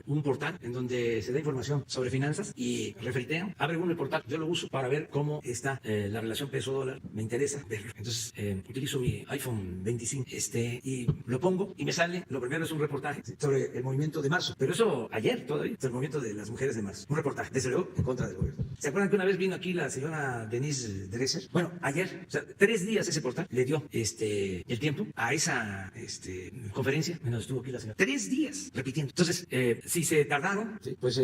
un portal en donde se da información sobre finanzas y referitean. Abre uno el portal, yo lo uso para ver cómo está la relación peso-dólar. Me interesa verlo. Entonces utilizo mi iPhone 25 y lo pongo y me sale, lo primero es un reportaje sobre el movimiento de marzo. Pero eso ayer todavía, el movimiento de las mujeres de marzo. Un reportaje, desde luego, en contra del gobierno. ¿Se acuerdan que una vez vino aquí la señora Denise Dresser? Bueno, ayer, o sea, 3 días ese portal le dio el tiempo a esa conferencia, menos estuvo aquí la señora. 3 días repitiendo. Entonces, si se tardaron, ¿sí? Pues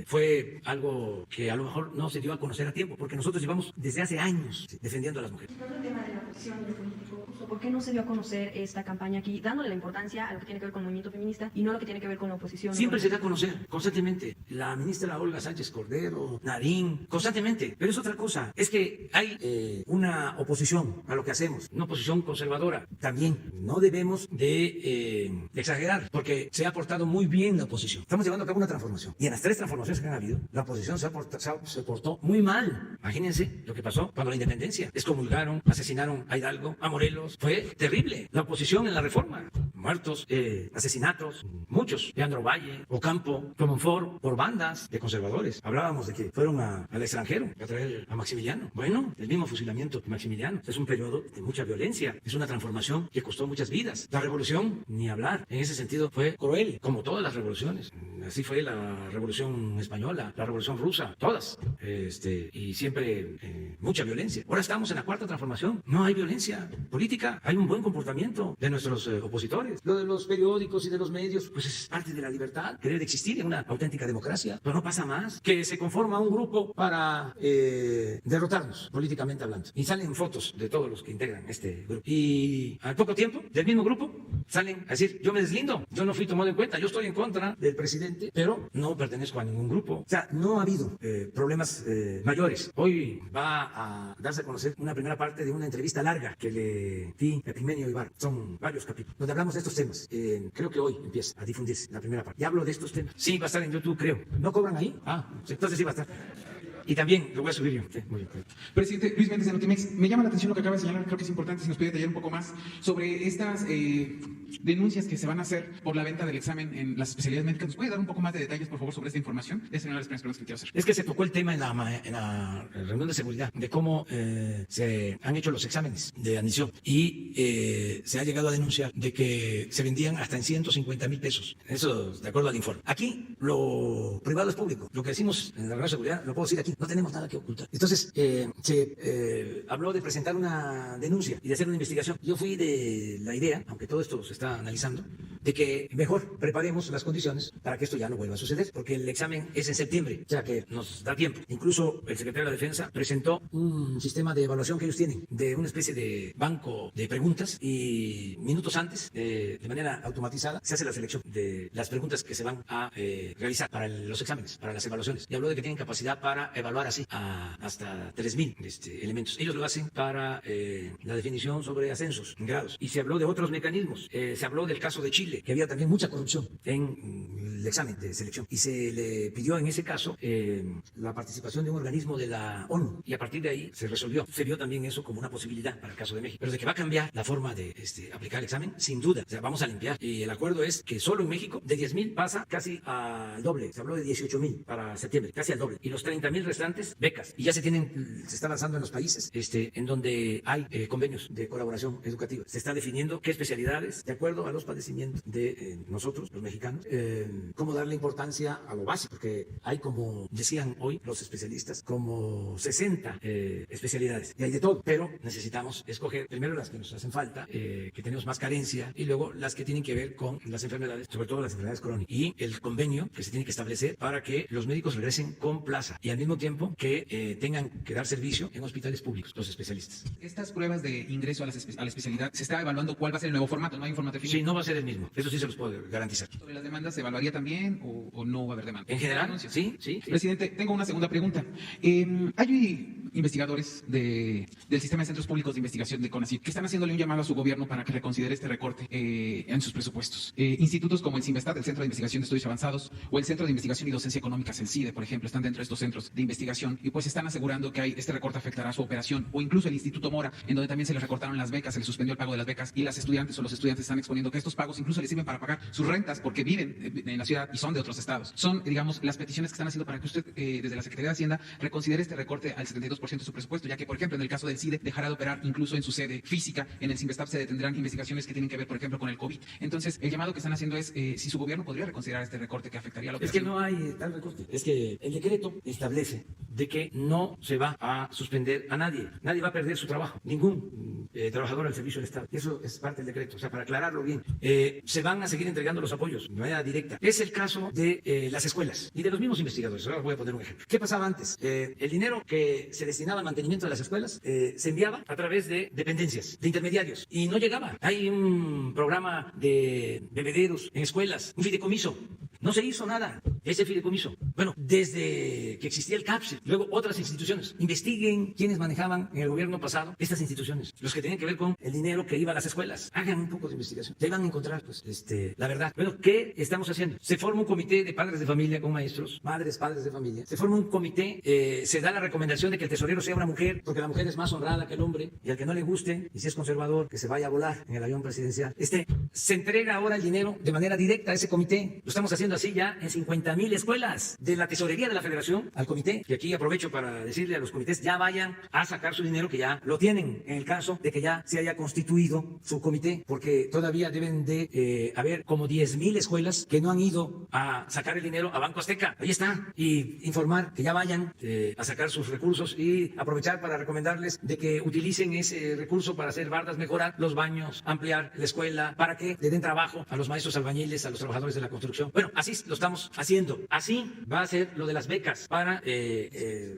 fue algo que a lo mejor no se dio a conocer a tiempo, porque nosotros llevamos desde hace años, ¿sí?, defendiendo a las mujeres. El tema de la oposición y lo político, ¿por qué no se dio a conocer esta campaña aquí, dándole la importancia a lo que tiene que ver con el movimiento feminista y no a lo que tiene que ver con la oposición? Siempre se da a conocer, constantemente. La ministra Olga Sánchez Cordero, Nadine, constantemente. Pero es otra cosa, es que hay una oposición a lo que hacemos, una oposición conservadora. También no debemos de exagerar, porque se ha portado muy bien la oposición. Estamos llevando a cabo una transformación. Y en las 3 transformaciones que han habido, la oposición se portó muy mal. Imagínense lo que pasó cuando la independencia. Excomulgaron, asesinaron a Hidalgo, a Morelos. Fue terrible. La oposición en la reforma. Muertos, asesinatos, muchos. Leandro Valle, Ocampo, Comonfort, por bandas de conservadores. Hablábamos de que fueron al extranjero a traer a Maximiliano. Bueno, el mismo fusilamiento de Maximiliano. Es un periodo de mucha violencia. Es una transformación que costó muchas vidas. La revolución, ni hablar. En ese sentido fue cruel, como todas las revoluciones. Así fue la revolución española, la revolución rusa, todas. Y siempre mucha violencia. Ahora estamos en la 4ª transformación. No hay violencia política. Hay un buen comportamiento de nuestros opositores. errores. Lo de los periódicos y de los medios, pues es parte de la libertad, que debe de existir en una auténtica democracia, pero no pasa más que se conforma un grupo para derrotarnos políticamente hablando. Y salen fotos de todos los que integran este grupo. Y al poco tiempo, del mismo grupo, salen a decir, yo me deslindo, yo no fui tomado en cuenta, yo estoy en contra del presidente, pero no pertenezco a ningún grupo. O sea, no ha habido problemas mayores. Hoy va a darse a conocer una primera parte de una entrevista larga que le di a Epigmenio Ibarra. Son varios capítulos donde hablamos de estos temas. Creo que hoy empieza a difundirse la primera parte. Y hablo de estos temas. Sí, va a estar en YouTube, creo. ¿No cobran ahí? Entonces sí va a estar. Y también lo voy a subir yo. Sí, muy bien. Presidente Luis Méndez de Notimex, me llama la atención lo que acaba de señalar, creo que es importante si nos puede detallar un poco más sobre estas denuncias que se van a hacer por la venta del examen en las especialidades médicas. ¿Nos puede dar un poco más de detalles, por favor, sobre esta información? Esa es una de las primeras preguntas que quiero hacer. Es que se tocó el tema en la reunión de seguridad, de cómo se han hecho los exámenes de admisión y se ha llegado a denunciar de que se vendían hasta en 150,000 pesos. Eso de acuerdo al informe. Aquí lo privado es público. Lo que decimos en la reunión de seguridad lo puedo decir aquí. No tenemos nada que ocultar. Entonces, se habló de presentar una denuncia y de hacer una investigación. Yo fui de la idea, aunque todo esto se está analizando, de que mejor preparemos las condiciones para que esto ya no vuelva a suceder, porque el examen es en septiembre, o sea que nos da tiempo. Incluso el secretario de la Defensa presentó un sistema de evaluación que ellos tienen, de una especie de banco de preguntas, y minutos antes, de manera automatizada, se hace la selección de las preguntas que se van a realizar para los exámenes, para las evaluaciones. Y habló de que tienen capacidad para evaluar así a hasta 3,000 elementos. Ellos lo hacen para la definición sobre ascensos en grados. Y se habló de otros mecanismos. Se habló del caso de Chile, que había también mucha corrupción en el examen de selección. Y se le pidió en ese caso la participación de un organismo de la ONU. Y a partir de ahí se resolvió. Se vio también eso como una posibilidad para el caso de México. Pero de que va a cambiar la forma de aplicar el examen, sin duda. O sea, vamos a limpiar. Y el acuerdo es que solo en México de 10,000 pasa casi al doble. Se habló de 18,000 para septiembre, casi al doble. Y los 30,000 restantes, becas. Y ya se está avanzando en los países en donde hay convenios de colaboración educativa. Se está definiendo qué especialidades, de acuerdo a los padecimientos de nosotros, los mexicanos, cómo darle importancia a lo básico, porque hay, como decían hoy los especialistas, como 60 especialidades. Y hay de todo, pero necesitamos escoger primero las que nos hacen falta, que tenemos más carencia, y luego las que tienen que ver con las enfermedades, sobre todo las enfermedades crónicas. Y el convenio que se tiene que establecer para que los médicos regresen con plaza y al mismo tiempo que tengan que dar servicio en hospitales públicos, los especialistas. Estas pruebas de ingreso a la especialidad, ¿se está evaluando cuál va a ser el nuevo formato? ¿No hay un formato definido? Sí, no va a ser el mismo. Eso sí se los puedo garantizar. ¿Sobre las demandas se evaluaría también o no va a haber demanda? En general, sí. Presidente, tengo una segunda pregunta. Hay investigadores del sistema de centros públicos de investigación de CONACYT que están haciéndole un llamado a su gobierno para que reconsidere este recorte en sus presupuestos. Institutos como el CIMBESTAT, el Centro de Investigación de Estudios Avanzados, o el Centro de Investigación y Docencia Económicas, el CIDE, por ejemplo, están dentro de estos centros de investigación y pues están asegurando que este recorte afectará su operación, o incluso el Instituto Mora, en donde también se les recortaron las becas, se les suspendió el pago de las becas y las estudiantes o los estudiantes están exponiendo que estos pagos incluso les sirven para pagar sus rentas porque viven en la ciudad y son de otros estados. Son, digamos, las peticiones que están haciendo para que usted, desde la Secretaría de Hacienda, reconsidere este recorte al 72% de su presupuesto, ya que, por ejemplo, en el caso del CIDE, dejará de operar incluso en su sede física. En el CIMBESTAP se detendrán investigaciones que tienen que ver, por ejemplo, con el COVID. Entonces, el llamado que están haciendo es si su gobierno podría reconsiderar este recorte que afectaría a la operación. Es que no hay tal recorte. Es que el decreto establece de que no se va a suspender a nadie. Nadie va a perder su trabajo. Ningún trabajador al servicio del Estado. Eso es parte del decreto. O sea, para aclararlo bien, se van a seguir entregando los apoyos de manera directa. Es el caso de las escuelas y de los mismos investigadores. Ahora voy a poner un ejemplo. ¿Qué pasaba antes? El dinero que se destinaba al mantenimiento de las escuelas se enviaba a través de dependencias, de intermediarios, y no llegaba. Hay un programa de bebederos en escuelas, un fideicomiso. No se hizo nada. Ese fideicomiso. Bueno, desde que existía el CAPSE, luego otras instituciones. Investiguen quiénes manejaban en el gobierno pasado estas instituciones, los que tenían que ver con el dinero que iba a las escuelas. Hagan un poco de investigación. Te van a encontrar, pues, la verdad. Bueno, ¿qué estamos haciendo? Se forma un comité de padres de familia con maestros, madres, padres de familia. Se forma un comité, se da la recomendación de que el tesorero sea una mujer, porque la mujer es más honrada que el hombre, y al que no le guste, y si es conservador, que se vaya a volar en el avión presidencial. Se entrega ahora el dinero de manera directa a ese comité. Lo estamos haciendo así ya en 50,000 50,000 escuelas. De la tesorería de la Federación al comité, y aquí aprovecho para decirle a los comités, ya vayan a sacar su dinero, que ya lo tienen, en el caso de que ya se haya constituido su comité, porque todavía deben de haber como 10,000 escuelas que no han ido a sacar el dinero a Banco Azteca. Ahí está. Y informar que ya vayan a sacar sus recursos, y aprovechar para recomendarles de que utilicen ese recurso para hacer bardas, mejorar los baños, ampliar la escuela, para que le den trabajo a los maestros albañiles, a los trabajadores de la construcción. Bueno, así lo estamos haciendo. Así va a ser lo de las becas para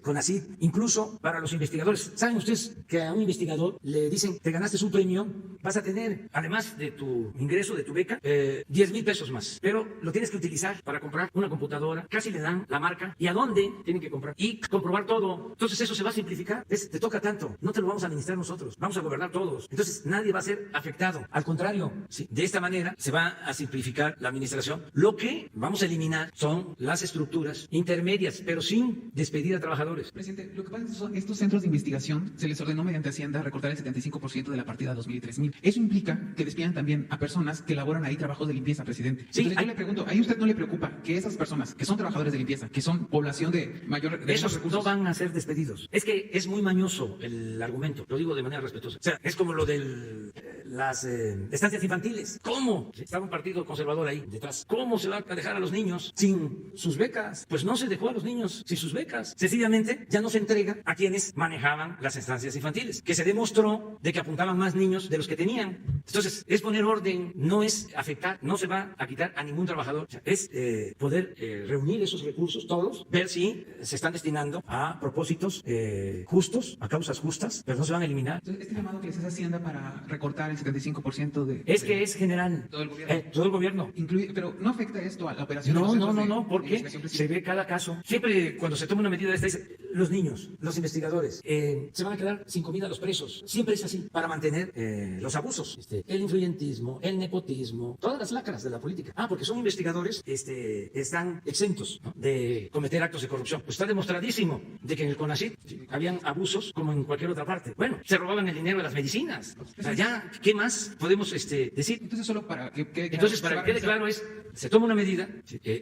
CONACYT, incluso para los investigadores. ¿Saben ustedes que a un investigador le dicen, te ganaste un premio, vas a tener, además de tu ingreso, de tu beca, 10,000 pesos más? Pero lo tienes que utilizar para comprar una computadora, casi le dan la marca y a dónde tienen que comprar y comprobar todo. Entonces eso se va a simplificar. Te toca tanto, no te lo vamos a administrar nosotros, vamos a gobernar todos. Entonces nadie va a ser afectado. Al contrario, ¿sí? De esta manera se va a simplificar la administración. Lo que vamos a eliminar son las estructuras intermedias, pero sin despedir a trabajadores. Presidente, lo que pasa es que estos centros de investigación se les ordenó mediante Hacienda recortar el 75% de la partida 2000 y 3000. Eso implica que despidan también a personas que elaboran ahí trabajos de limpieza, presidente. Sí, entonces yo le pregunto, ¿a usted no le preocupa que esas personas que son trabajadores de limpieza, que son población de mayor de esos recursos, no van a ser despedidos? Es que es muy mañoso el argumento, lo digo de manera respetuosa. O sea, es como lo de las estancias infantiles. ¿Cómo? Estaba un partido conservador ahí detrás. ¿Cómo se va a dejar a los niños sin sus becas? Pues no se dejó a los niños sin sus becas. Sencillamente ya no se entrega a quienes manejaban las estancias infantiles, que se demostró de que apuntaban más niños de los que tenían. Entonces, es poner orden, no es afectar, no se va a quitar a ningún trabajador. O sea, es poder reunir esos recursos todos, ver si se están destinando a propósitos justos, a causas justas, pero no se van a eliminar. entonces, este llamado que les hace Hacienda para recortar el 75% de... Es que es general. Todo el gobierno. Todo el gobierno. Pero ¿no afecta esto a la operación de No, los no, centros no, de no, porque investigación, se presidente? ve cada caso. Siempre cuando se toma una medida de esta, dice, los niños, los investigadores, se van a quedar sin comida los presos. Siempre es así, para mantener los abusos. El influyentismo, el nepotismo, todas las lacras de la política. Porque son investigadores, están exentos, ¿no?, de cometer actos de corrupción. Pues está demostradísimo de que en el CONACYT habían abusos como en cualquier otra parte. Bueno, se robaban el dinero de las medicinas. O sea, ya, ¿qué más podemos decir? Entonces, solo para que quede claro, Entonces, para que quede claro es, se toma una medida,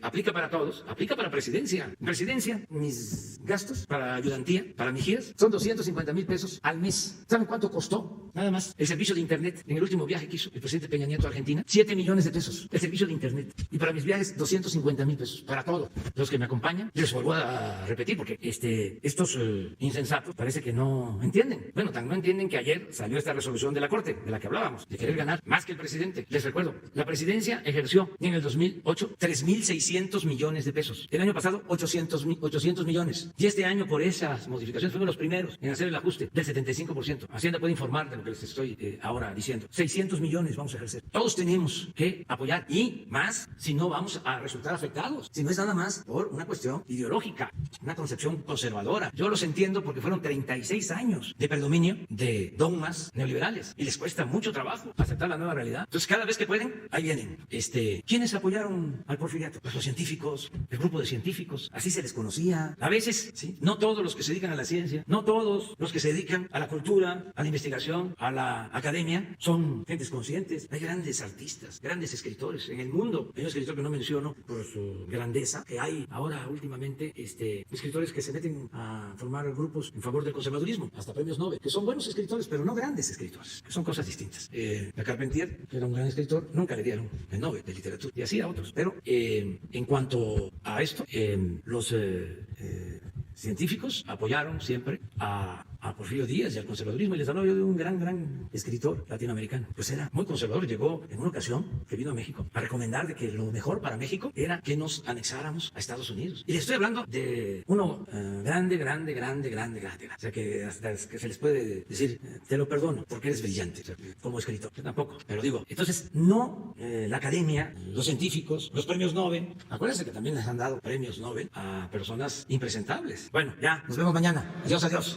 aplica para todos, aplica para presidencia. Presidencia, mis gastos para ayudantía, para mis giras, son 250,000 pesos al mes. ¿Saben cuánto costó? Nada más el servicio de internet en el último viaje que hizo el presidente Peña Nieto a Argentina. 7 millones de pesos el servicio de internet. Y para mis viajes, 250,000 pesos. Para todos los que me acompañan, les vuelvo a repetir, porque estos insensatos parece que no entienden. Bueno, tan no entienden que ayer salió esta resolución de la Corte, de la que hablábamos, de querer ganar más que el presidente. Les recuerdo, la presidencia ejerció en el 2008 3,600 millones de pesos. El año pasado 800 millones. Y este año, por esas modificaciones, fuimos los primeros en hacer el ajuste del 75%. Hacienda puede informar de lo que les estoy ahora diciendo. 600 millones vamos a ejercer. Todos tenemos que apoyar, y más si no vamos a resultar afectados. Si no es nada más por una cuestión ideológica, una concepción conservadora. Yo los entiendo porque fueron 36 años de predominio de dogmas neoliberales y les cuesta mucho trabajo aceptar la nueva realidad. Entonces, cada vez que pueden, ahí vienen. ¿Quiénes apoyaron al Porfiriato? Pues los científicos, el grupo de científicos, así se les conocía. A veces, ¿sí?, no todos los que se dedican a la ciencia, no todos los que se dedican a la cultura, a la investigación, a la academia, son gentes conscientes. Hay grandes artistas, grandes escritores en el mundo. Hay un escritor que no menciono por su grandeza, que hay ahora últimamente escritores que se meten a formar grupos en favor del conservadurismo, hasta premios Nobel, que son buenos escritores, pero no grandes escritores, que son cosas distintas. La Carpentier, que era un gran escritor, nunca le dieron el Nobel de literatura, y así a otros. Pero en cuanto a esto, los científicos apoyaron siempre a Porfirio Díaz y al conservadurismo, y les hablo yo de un gran escritor latinoamericano. Pues era muy conservador. Llegó en una ocasión que vino a México a recomendar de que lo mejor para México era que nos anexáramos a Estados Unidos. Y les estoy hablando de uno grande. O sea, que hasta que se les puede decir, te lo perdono, porque eres brillante, o sea, como escritor. Yo tampoco, pero digo, entonces, no la academia, los científicos, los premios Nobel. Acuérdense que también les han dado premios Nobel a personas impresentables. Bueno, ya, nos vemos mañana. Adiós.